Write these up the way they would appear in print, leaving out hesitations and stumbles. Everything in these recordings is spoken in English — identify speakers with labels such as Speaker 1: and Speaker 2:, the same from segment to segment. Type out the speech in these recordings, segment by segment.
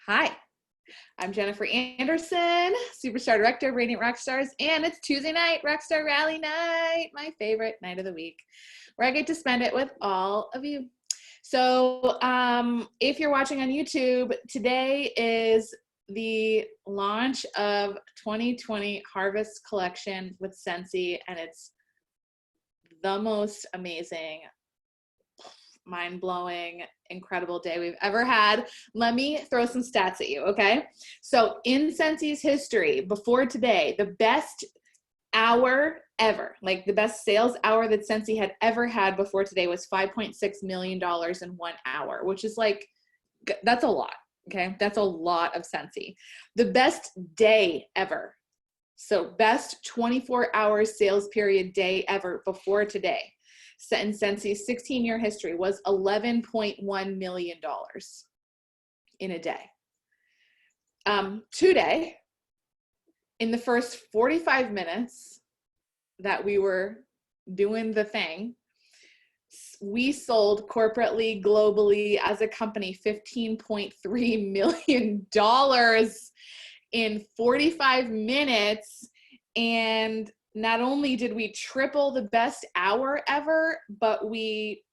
Speaker 1: Hi, I'm Jennifer Anderson, Superstar Director of Radiant Rockstars, and it's Tuesday night, RockStar Rally night, my favorite night of the week, where I get to spend it with all of you. So if you're watching on YouTube, today is the launch of 2020 Harvest Collection with Scentsy, and it's the most amazing, mind-blowing, incredible day we've ever had. Let me throw some stats at you, okay? So in Scentsy's history, before today, the best hour ever, like the best sales hour that Scentsy had ever had before today was $5.6 million in 1 hour, which is like, that's a lot, okay? That's a lot of Scentsy. The best day ever, so best 24-hour sales period day ever before today, in Scentsy's 16-year history, was $11.1 million in a day. Today, in the first 45 minutes that we were doing the thing, we sold corporately, globally, as a company, $15.3 million in 45 minutes. And not only did we triple the best hour ever, but we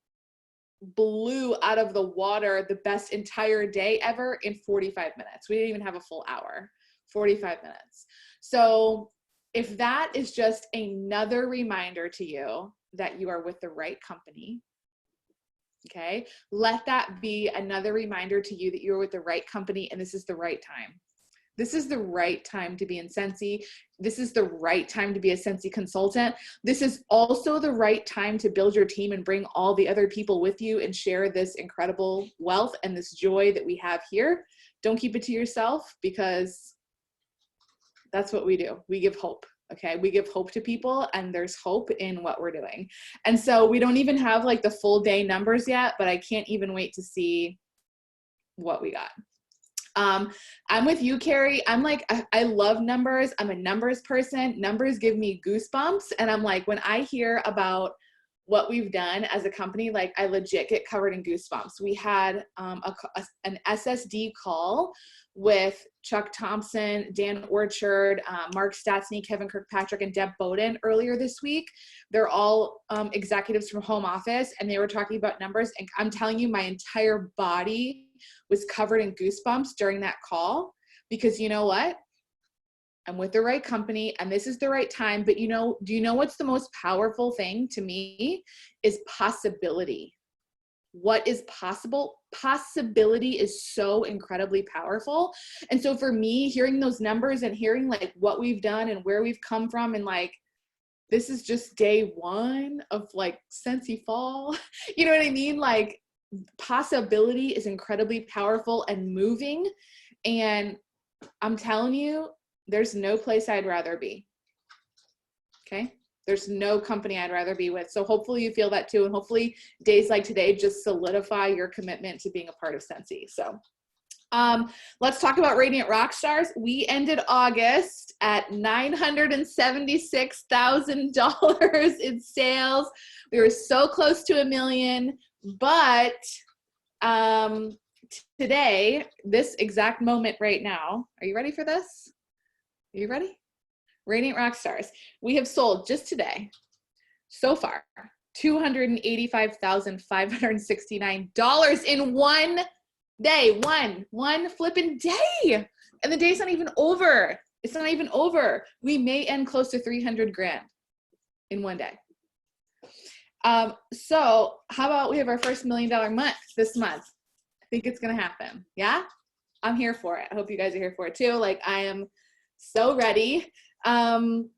Speaker 1: blew out of the water the best entire day ever in 45 minutes. We didn't even have a full hour, 45 minutes. So if that is just another reminder to you that you are with the right company, okay, let that be another reminder to you that you're with the right company and this is the right time. This is the right time to be in Scentsy. This is the right time to be a Scentsy consultant. This is also the right time to build your team and bring all the other people with you and share this incredible wealth and this joy that we have here. Don't keep it to yourself, because that's what we do. We give hope, okay? We give hope to people, and there's hope in what we're doing. And so we don't even have like the full day numbers yet, but I can't even wait to see what we got. I'm with you, Carrie. I'm like, I love numbers. I'm a numbers person. Numbers give me goosebumps. And I'm like, when I hear about what we've done as a company, like I legit get covered in goosebumps. We had an SSD call with Chuck Thompson, Dan Orchard, Mark Statsny, Kevin Kirkpatrick, and Deb Bowden earlier this week. They're all executives from home office, and they were talking about numbers. And I'm telling you, my entire body was covered in goosebumps during that call, because you know what? I'm with the right company and this is the right time. But you know, do you know what's the most powerful thing to me is possibility? What is possible? Possibility is so incredibly powerful. And so for me, hearing those numbers and hearing like what we've done and where we've come from, and like, this is just day one of like Scentsy fall, you know what I mean? Like, possibility is incredibly powerful and moving. And I'm telling you, there's no place I'd rather be. Okay? There's no company I'd rather be with. So hopefully you feel that too. And hopefully days like today just solidify your commitment to being a part of Scentsy. So let's talk about Radiant Rockstars. We ended August at $976,000 in sales. We were so close to $1 million, but today, this exact moment right now, are you ready for this? Are you ready? Radiant Rockstars. We have sold just today, so far, $285,569 in one day, one flipping day. And the day's not even over. It's not even over. We may end close to 300 grand in one day. So how about we have our first $1 million month this month? I think it's going to happen. Yeah, I'm here for it. I hope you guys are here for it too. Like, I am so ready. And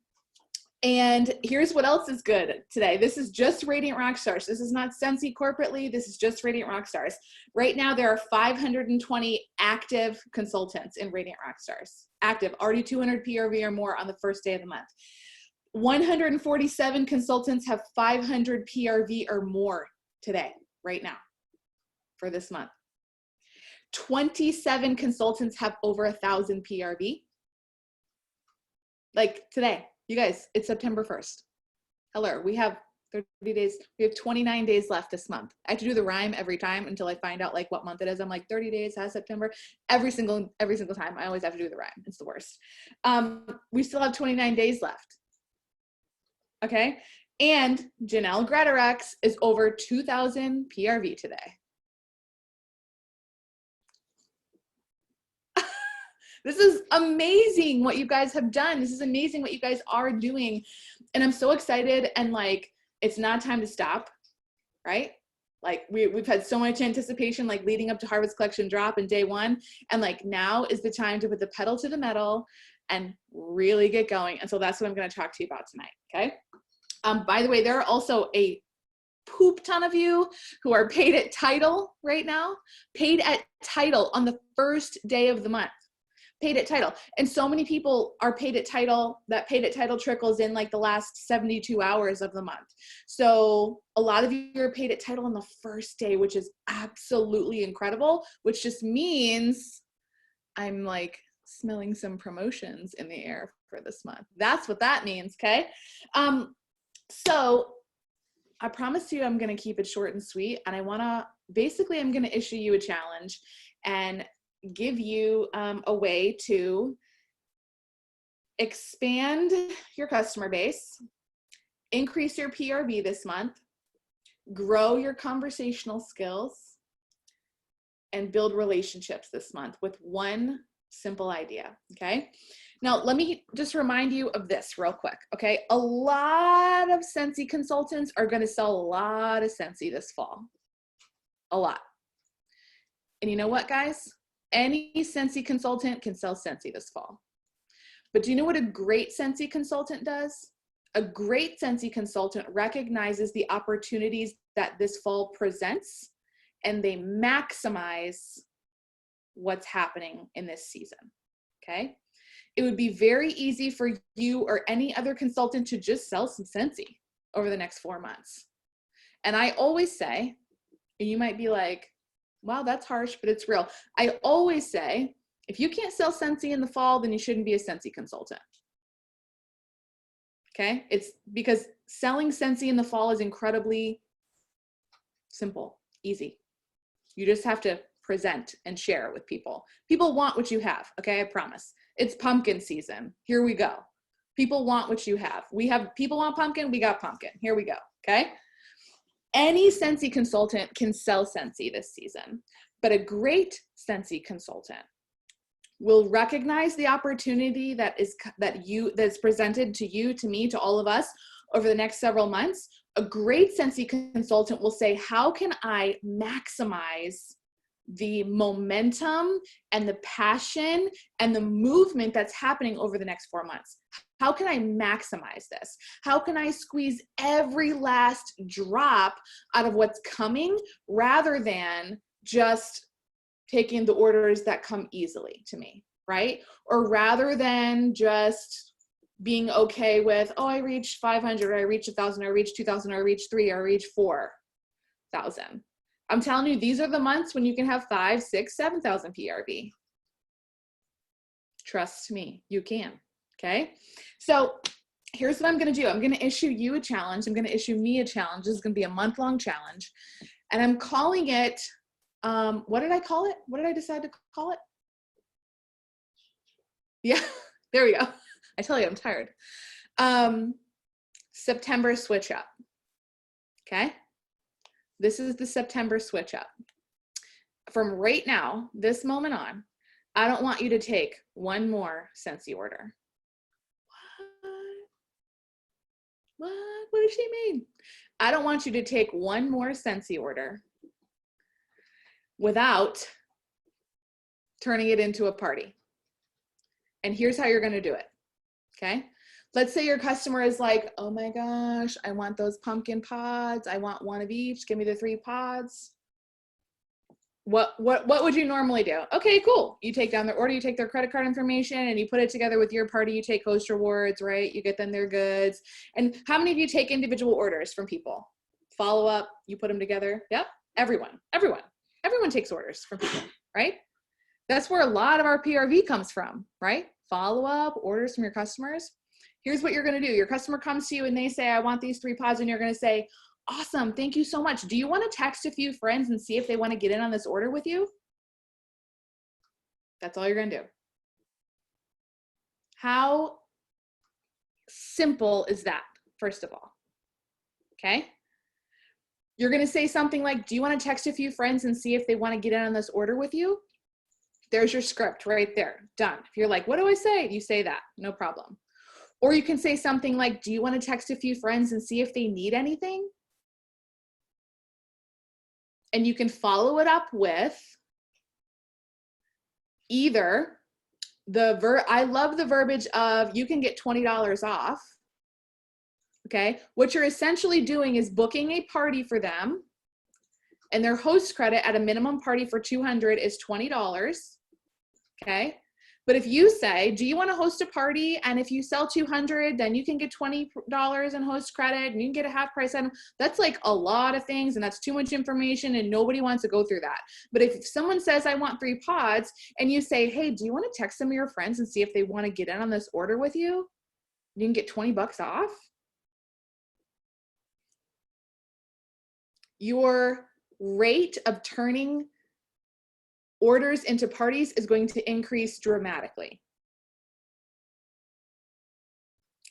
Speaker 1: here's what else is good today. This is just Radiant Rockstars. This is not Scentsy corporately. This is just Radiant Rockstars. Right now, there are 520 active consultants in Radiant Rockstars. Active, already 200 PRV or more on the first day of the month. 147 consultants have 500 PRV or more today, right now, for this month. 27 consultants have over 1,000 PRV. Like today, you guys, it's September 1st. Hello, we have 30 days. We have 29 days left this month. I have to do the rhyme every time until I find out like what month it is. I'm like 30 days has September. Every single time. I always have to do the rhyme. It's the worst. We still have 29 days left. Okay. And Janelle Greatorex is over 2,000 PRV today. This is amazing what you guys have done. This is amazing what you guys are doing. And I'm so excited, and like, it's not time to stop, right? Like we've had so much anticipation, like leading up to Harvest Collection drop in day one. And like, now is the time to put the pedal to the metal and really get going. And so that's what I'm going to talk to you about tonight. Okay. By the way, there are also a poop ton of you who are paid at title right now, paid at title on the first day of the month. Paid at title. And so many people are paid at title. That paid at title trickles in like the last 72 hours of the month. So a lot of you are paid at title on the first day, which is absolutely incredible, which just means I'm like smelling some promotions in the air for this month. That's what that means. Okay. So I promised you I'm going to keep it short and sweet. And I'm going to issue you a challenge and give you a way to expand your customer base, increase your PRV this month, grow your conversational skills, and build relationships this month with one simple idea. Okay. Now, let me just remind you of this real quick. Okay. A lot of Scentsy consultants are going to sell a lot of Scentsy this fall. A lot. And you know what, guys? Any Scentsy consultant can sell Scentsy this fall. But do you know what a great Scentsy consultant does? A great Scentsy consultant recognizes the opportunities that this fall presents, and they maximize what's happening in this season. Okay? It would be very easy for you or any other consultant to just sell some Scentsy over the next 4 months. And I always say, and you might be like, wow, that's harsh, but it's real. I always say, if you can't sell Scentsy in the fall, then you shouldn't be a Scentsy consultant. Okay? It's because selling Scentsy in the fall is incredibly simple, easy. You just have to present and share with people. People want what you have, okay? I promise. It's pumpkin season. Here we go. People want what you have. People want pumpkin, we got pumpkin. Here we go, okay? Any Scentsy consultant can sell Scentsy this season, but a great Scentsy consultant will recognize the opportunity that's presented to you, to me, to all of us over the next several months. A great Scentsy consultant will say, how can I maximize the momentum and the passion and the movement that's happening over the next 4 months? How can I maximize this? How can I squeeze every last drop out of what's coming rather than just taking the orders that come easily to me, right? Or rather than just being okay with, oh, I reached 500, or I reached 1,000, or I reached 2,000, or I reached 3, or I reached 4,000. I'm telling you, these are the months when you can have 5, 6, 7,000 PRV. Trust me, you can. Okay. So here's what I'm going to do. I'm going to issue you a challenge. I'm going to issue me a challenge. This is going to be a month-long challenge. And I'm calling it, what did I call it? What did I decide to call it? Yeah, there we go. I tell you, I'm tired. September switch up. Okay. This is the September switch up. From right now, this moment on, I don't want you to take one more Scentsy order. What does she mean? I don't want you to take one more Scentsy order without turning it into a party. And here's how you're going to do it. Okay. Let's say your customer is like, oh my gosh, I want those pumpkin pods. I want one of each. Give me the 3 pods. What would you normally do? Okay, cool. You take down their order, you take their credit card information, and you put it together with your party. You take Host Rewards, right? You get them their goods. And how many of you take individual orders from people? Follow up, you put them together. Yep, everyone takes orders from people, right? That's where a lot of our PRV comes from, right? Follow up, orders from your customers. Here's what you're going to do. Your customer comes to you and they say, I want these 3 pods. And you're going to say, awesome. Thank you so much. Do you want to text a few friends and see if they want to get in on this order with you? That's all you're going to do. How simple is that, first of all? Okay. You're going to say something like, do you want to text a few friends and see if they want to get in on this order with you? There's your script right there. Done. If you're like, what do I say? You say that. No problem. Or you can say something like, do you want to text a few friends and see if they need anything? And you can follow it up with either I love the verbiage of you can get $20 off. Okay. What you're essentially doing is booking a party for them, and their host credit at a minimum party for 200 is $20. Okay. But if you say, do you want to host a party? And if you sell 200, then you can get $20 in host credit and you can get a half price item. That's like a lot of things, and that's too much information and nobody wants to go through that. But if someone says, I want 3 pods, and you say, hey, do you want to text some of your friends and see if they want to get in on this order with you? You can get 20 bucks off. Your rate of turning orders into parties is going to increase dramatically.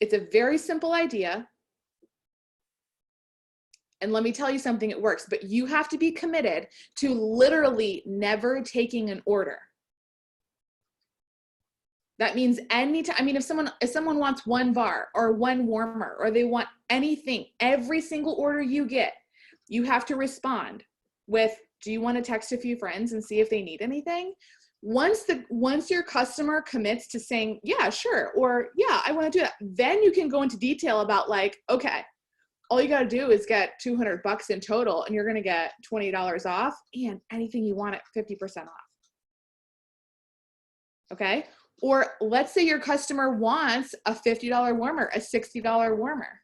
Speaker 1: It's a very simple idea. And let me tell you something, it works, but you have to be committed to literally never taking an order. That means anytime, I mean, if someone wants 1 bar or 1 warmer, or they want anything, every single order you get, you have to respond with, do you want to text a few friends and see if they need anything? Once your customer commits to saying, yeah, sure, or yeah, I want to do that, then you can go into detail about like, okay, all you got to do is get 200 bucks in total and you're going to get $20 off and anything you want at 50% off. Okay. Or let's say your customer wants a $50 warmer, a $60 warmer.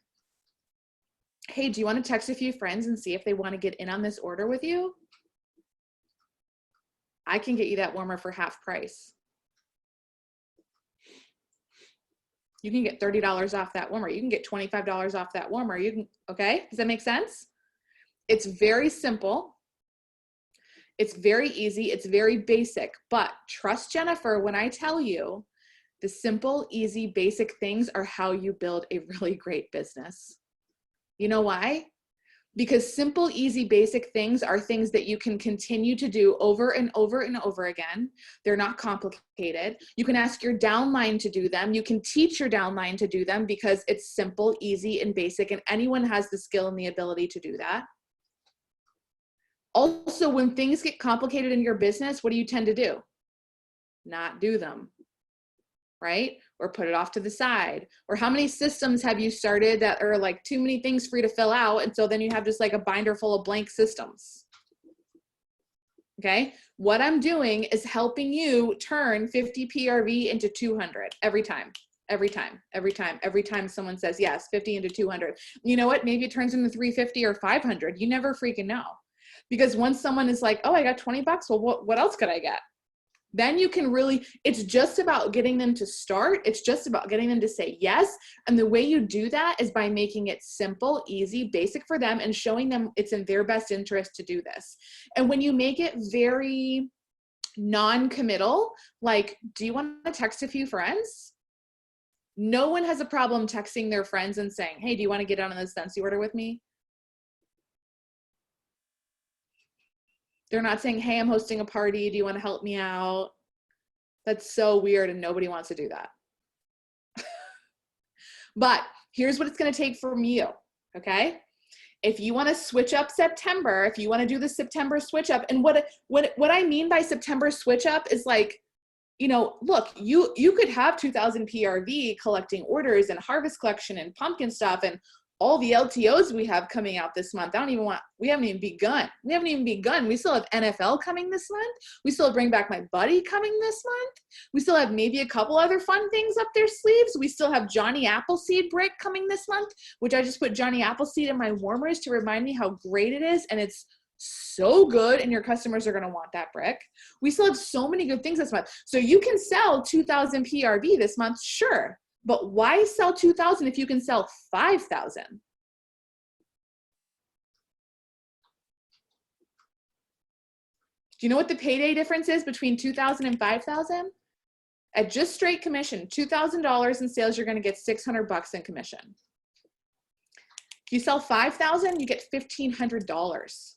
Speaker 1: Hey, do you want to text a few friends and see if they want to get in on this order with you? I can get you that warmer for half price. You can get $30 off that warmer. You can get $25 off that warmer. You can, okay? Does that make sense? It's very simple. It's very easy. It's very basic, but trust Jennifer when I tell you the simple, easy, basic things are how you build a really great business. You know why? Because simple, easy, basic things are things that you can continue to do over and over and over again. They're not complicated. You can ask your downline to do them. You can teach your downline to do them because it's simple, easy, and basic, and anyone has the skill and the ability to do that. Also, when things get complicated in your business, what do you tend to do? Not do them, right? Or put it off to the side. Or how many systems have you started that are like too many things for you to fill out, and so then you have just like a binder full of blank systems? Okay, what I'm doing is helping you turn 50 PRV into 200 every time. Every time someone says yes, 50 into 200. You know what? Maybe it turns into 350 or 500. You never freaking know. Because once someone is like, oh, I got 20 bucks. Well, what else could I get? Then you can really, it's just about getting them to start. It's just about getting them to say yes. And the way you do that is by making it simple, easy, basic for them and showing them it's in their best interest to do this. And when you make it very non-committal, like, do you want to text a few friends? No one has a problem texting their friends and saying, hey, do you want to get on this Scentsy order with me? They're not saying, hey, I'm hosting a party. Do you want to help me out? That's so weird and nobody wants to do that. But here's what it's going to take from you, okay? If you want to switch up September, if you want to do the September switch up, and what I mean by September switch up is like, you know, look, you could have 2000 PRV collecting orders and harvest collection and pumpkin stuff and all the LTOs we have coming out this month. We haven't even begun. We still have NFL coming this month. We still have Bring Back My Buddy coming this month. We still have maybe a couple other fun things up their sleeves. We still have Johnny Appleseed Brick coming this month, which I just put Johnny Appleseed in my warmers to remind me how great it is. And it's so good, and your customers are going to want that brick. We still have so many good things this month. So you can sell 2000 PRV this month, sure. But why sell 2,000 if you can sell 5,000? Do you know what the payday difference is between 2,000 and 5,000? At just straight commission, $2,000 in sales, you're going to get 600 bucks in commission. If you sell 5,000, you get $1,500.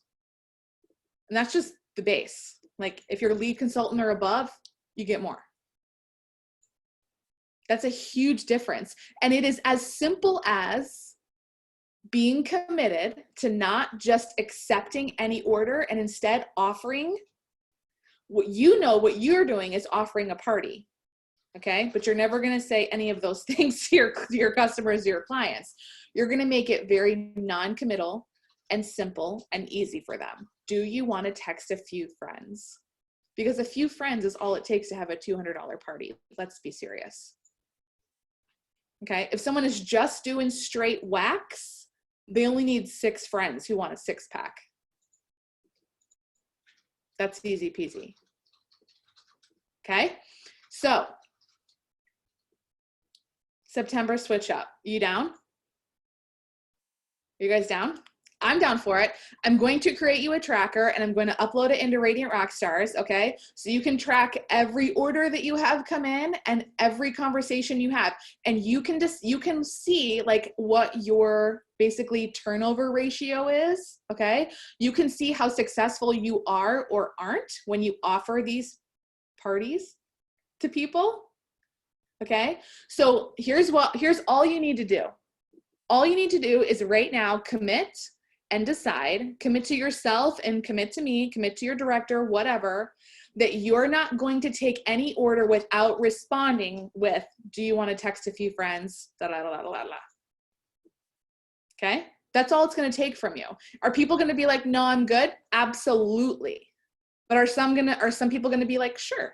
Speaker 1: And that's just the base. Like if you're a lead consultant or above, you get more. That's a huge difference. And it is as simple as being committed to not just accepting any order and instead offering what you're doing is offering a party. Okay. But you're never going to say any of those things to your customers, to your clients. You're going to make it very non-committal and simple and easy for them. Do you want to text a few friends? Because a few friends is all it takes to have a $200 party. Let's be serious. Okay. If someone is just doing straight wax, they only need 6 friends who want a 6-pack. That's easy peasy. Okay. So September switch up. You down? You guys down? I'm down for it. I'm going to create you a tracker and I'm going to upload it into Radiant Rockstars, okay? So you can track every order that you have come in and every conversation you have. And you can see like what your basically turnover ratio is, okay? You can see how successful you are or aren't when you offer these parties to people, okay? So here's all you need to do. All you need to do is right now commit and decide, commit to yourself and commit to me, commit to your director, whatever, that you're not going to take any order without responding with, do you want to text a few friends? Da, da, da, da, da, da. Okay? That's all it's going to take from you. Are people going to be like, no, I'm good? Absolutely. But are some people going to be like, sure.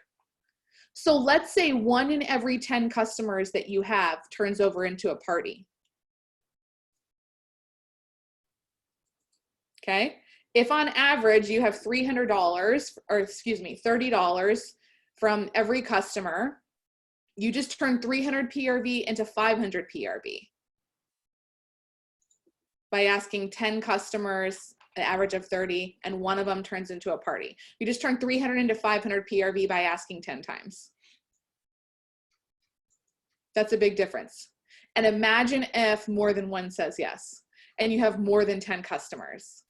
Speaker 1: So let's say 1 in every 10 customers that you have turns over into a party. Okay. If on average you have $300 or excuse me, $30 from every customer, you just turn 300 PRV into 500 PRV by asking 10 customers, an average of 30, and one of them turns into a party. You just turn 300 into 500 PRV by asking 10 times. That's a big difference. And imagine if more than one says yes and you have more than 10 customers.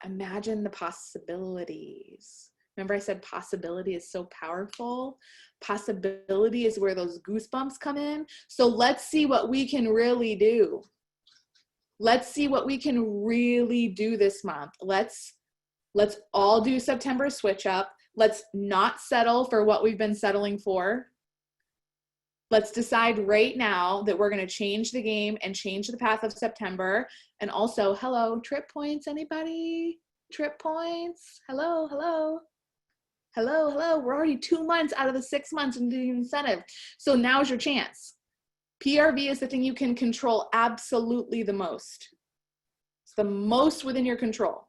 Speaker 1: Imagine the possibilities. Remember I said possibility is so powerful? Possibility is where those goosebumps come in. So let's see what we can really do. Let's see what we can really do this month. Let's all do September switch up. Let's not settle for what we've been settling for. Let's decide right now that we're going to change the game and change the path of September. And also, hello, trip points, anybody? Trip points? Hello, hello. Hello, hello. We're already 2 months out of the 6 months into the incentive. So now's your chance. PRV is the thing you can control absolutely the most. It's the most within your control.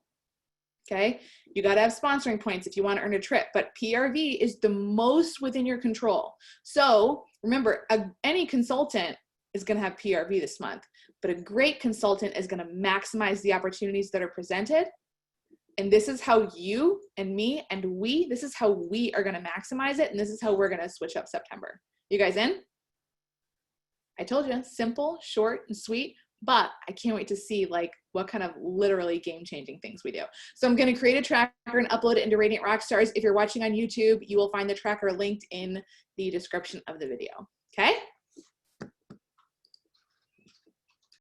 Speaker 1: Okay? You got to have sponsoring points if you want to earn a trip, but PRV is the most within your control. So remember, any consultant is going to have PRV this month, but a great consultant is going to maximize the opportunities that are presented. And this is how you and me and this is how we are going to maximize it. And this is how we're going to switch up September. You guys in? I told you, simple, short, and sweet, but I can't wait to see like what kind of literally game-changing things we do. So I'm going to create a tracker and upload it into Radiant Rockstars. If you're watching on YouTube, you will find the tracker linked in the description of the video. Okay?